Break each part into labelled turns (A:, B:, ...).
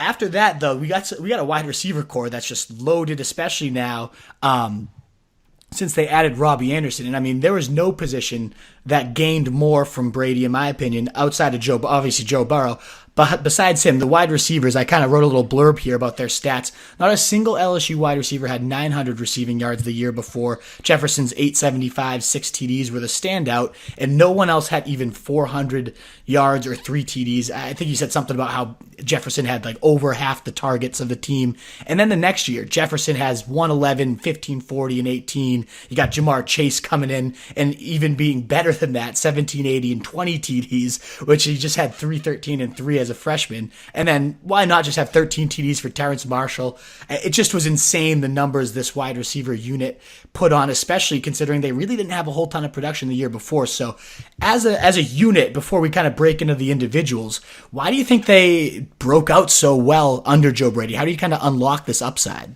A: After that, though, we got a wide receiver core that's just loaded, especially now. Since they added Robby Anderson. And I mean, there was no position that gained more from Brady, in my opinion, outside of obviously Joe Burrow. But besides him, the wide receivers, I kind of wrote a little blurb here about their stats. Not a single LSU wide receiver had 900 receiving yards the year before. Jefferson's 875, 6 TDs were the standout, and no one else had even 400 yards or 3 TDs. I think you said something about how Jefferson had like over half the targets of the team. And then the next year, Jefferson has 111, 1540, and 18. You got Jamar Chase coming in and even being better than that, 1780 and 20 TDs, which he just had 313 and 3 as a freshman. And then why not just have 13 TDs for Terrence Marshall? It just was insane, the numbers this wide receiver unit put on, especially considering they really didn't have a whole ton of production the year before. So as a unit, before we kind of break into the individuals, why do you think they broke out so well under Joe Brady? How do you kind of unlock this upside?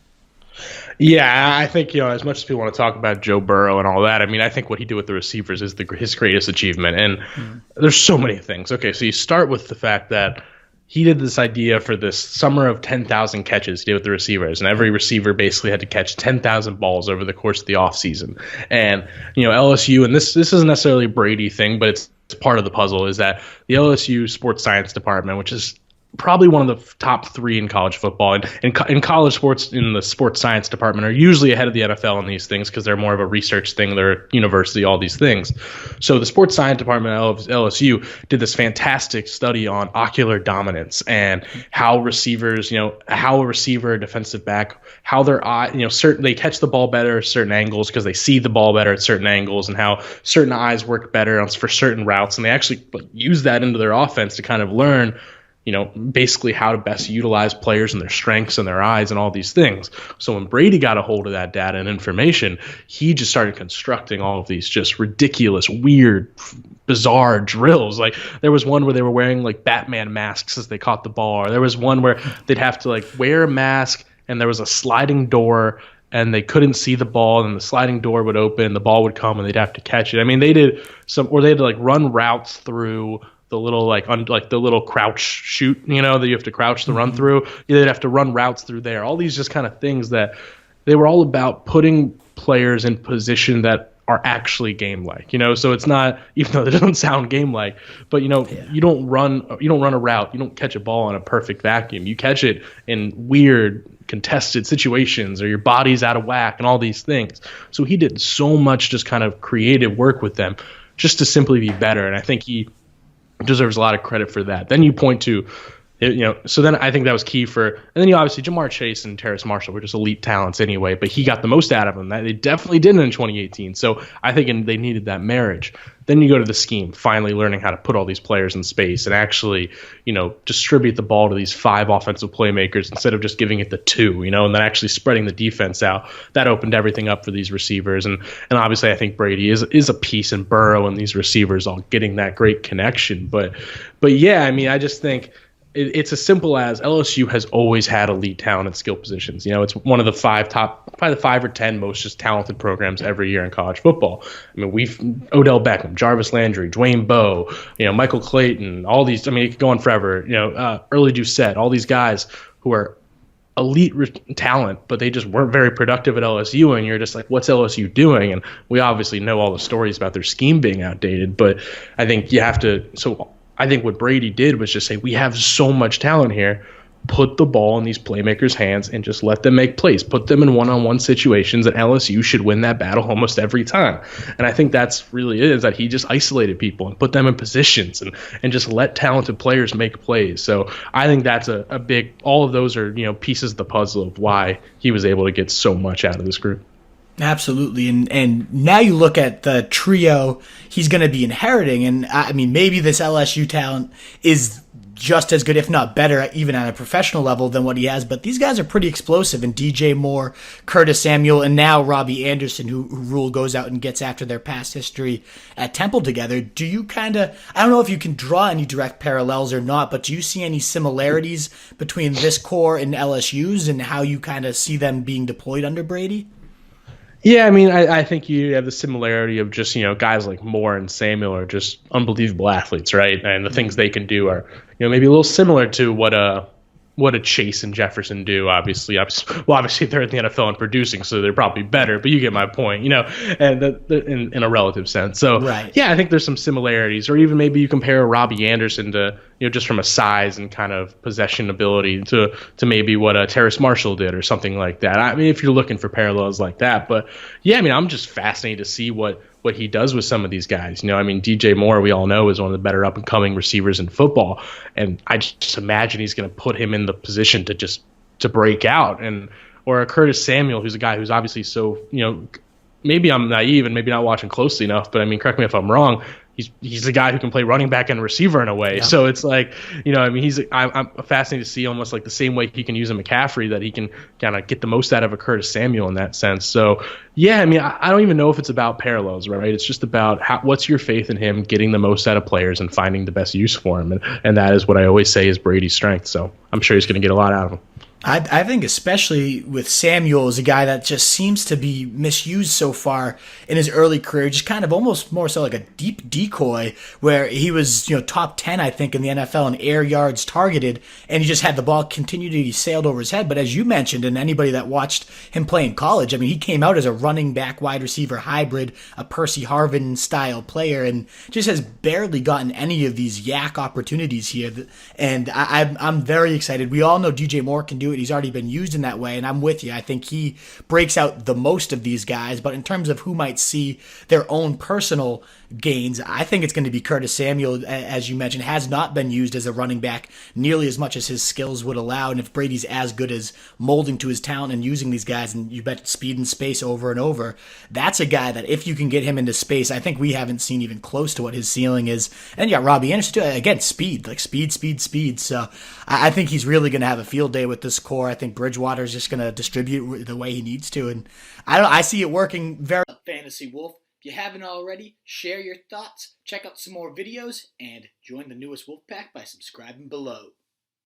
B: Yeah, I think, as much as people want to talk about Joe Burrow and all that, I mean, I think what he did with the receivers is his greatest achievement. And there's so many things. Okay, so you start with the fact that he did this idea for this summer of 10,000 catches he did with the receivers, and every receiver basically had to catch 10,000 balls over the course of the offseason. And, LSU, and this isn't necessarily a Brady thing, but it's part of the puzzle, is that the LSU sports science department, which is probably one of the top 3 in college football, and in college sports, in the sports science department, are usually ahead of the NFL in these things because they're more of a research thing. They're a university, all these things. So the sports science department of LSU did this fantastic study on ocular dominance and how receivers, how a receiver, a defensive back, how their eye, they catch the ball better at certain angles because they see the ball better at certain angles, and how certain eyes work better for certain routes. And they actually use that into their offense to kind of learn basically how to best utilize players and their strengths and their eyes and all these things. So when Brady got a hold of that data and information, he just started constructing all of these just ridiculous, weird, bizarre drills. Like there was one where they were wearing like Batman masks as they caught the ball, or there was one where they'd have to like wear a mask and there was a sliding door and they couldn't see the ball, and the sliding door would open, the ball would come, and they'd have to catch it. I mean, they had to like run routes through the little the little crouch shoot, that you have to crouch to run through. They'd have to run routes through there. All these just kind of things that they were all about putting players in position that are actually game-like. So it's not, even though it doesn't sound game-like, but you don't run a route, you don't catch a ball in a perfect vacuum. You catch it in weird contested situations, or your body's out of whack and all these things. So he did so much just kind of creative work with them just to simply be better. And I think he deserves a lot of credit for that. Then you point to, so then I think that was key for, and then obviously Jamar Chase and Terrace Marshall were just elite talents anyway, but he got the most out of them. They definitely didn't in 2018. So I think they needed that marriage. Then you go to the scheme, finally learning how to put all these players in space and actually, distribute the ball to these 5 offensive playmakers instead of just giving it to 2, and then actually spreading the defense out. That opened everything up for these receivers. And obviously I think Brady is a piece in Burrow and these receivers all getting that great connection. But yeah, I mean, I just think it's as simple as LSU has always had elite talent at skill positions. It's one of the probably the 5 or 10 most just talented programs every year in college football. I mean, Odell Beckham, Jarvis Landry, Dwayne Bowe, Michael Clayton, all these. I mean, it could go on forever. Early Doucette, all these guys who are elite talent, but they just weren't very productive at LSU, and you're just like, what's LSU doing? And we obviously know all the stories about their scheme being outdated, but I think you have to. So I think what Brady did was just say, we have so much talent here. Put the ball in these playmakers' hands and just let them make plays. Put them in one-on-one situations, and LSU should win that battle almost every time. And I think that's really it, is that he just isolated people and put them in positions and just let talented players make plays. So I think that's a big – all of those are, pieces of the puzzle of why he was able to get so much out of this group.
A: Absolutely. And now you look at the trio he's going to be inheriting, and I mean, maybe this LSU talent is just as good, if not better, even at a professional level than what he has. But these guys are pretty explosive, and DJ Moore, Curtis Samuel, and now Robby Anderson, who Rule goes out and gets after their past history at Temple together. Do you I don't know if you can draw any direct parallels or not, but do you see any similarities between this core and LSU's and how you kind of see them being deployed under Brady?
B: Yeah, I mean, I think you have the similarity of just, guys like Moore and Samuel are just unbelievable athletes, right? And the things they can do are, maybe a little similar to what what a Chase and Jefferson do. Obviously they're in the NFL and producing, so they're probably better. But you get my point, and in a relative sense. So
A: Right.
B: yeah, I think there's some similarities, or even maybe you compare Robby Anderson to just from a size and kind of possession ability to maybe what Terrace Marshall did or something like that. I mean, if you're looking for parallels like that, but yeah, I mean, I'm just fascinated to see what he does with some of these guys. I mean, DJ Moore, we all know, is one of the better up and coming receivers in football, and I just imagine he's going to put him in the position to break out, or a Curtis Samuel, who's a guy who's obviously so maybe I'm naive and maybe not watching closely enough, but I mean, correct me if I'm wrong. He's a guy who can play running back and receiver in a way. Yeah. So it's like, I mean, I'm fascinated to see almost like the same way he can use a McCaffrey, that he can kind of get the most out of a Curtis Samuel in that sense. So yeah, I mean, I don't even know if it's about parallels, right? It's just about what's your faith in him getting the most out of players and finding the best use for him. And that is what I always say is Brady's strength. So I'm sure he's going to get a lot out of him.
A: I think especially with Samuel, is a guy that just seems to be misused so far in his early career, just kind of almost more so like a deep decoy, where he was top 10 I think in the NFL in air yards targeted, and he just had the ball continue to be sailed over his head. But as you mentioned, and anybody that watched him play in college, I mean, he came out as a running back wide receiver hybrid, a Percy Harvin style player, and just has barely gotten any of these yak opportunities here. And I'm very excited. We all know DJ Moore can do it. He's already been used in that way, and I'm with you. I think he breaks out the most of these guys, but in terms of who might see their own personal gains, I think it's going to be Curtis Samuel, as you mentioned, has not been used as a running back nearly as much as his skills would allow, and if Brady's as good as molding to his talent and using these guys, and you bet speed and space over and over, that's a guy that if you can get him into space, I think we haven't seen even close to what his ceiling is. And yeah, Robby Anderson too, again, speed. So I think he's really going to have a field day with this core. I think Bridgewater is just going to distribute the way he needs to, and I see it working very. Fantasy Wolf. If you haven't already, share your thoughts, check out some more videos, and join the newest Wolf Pack by subscribing below.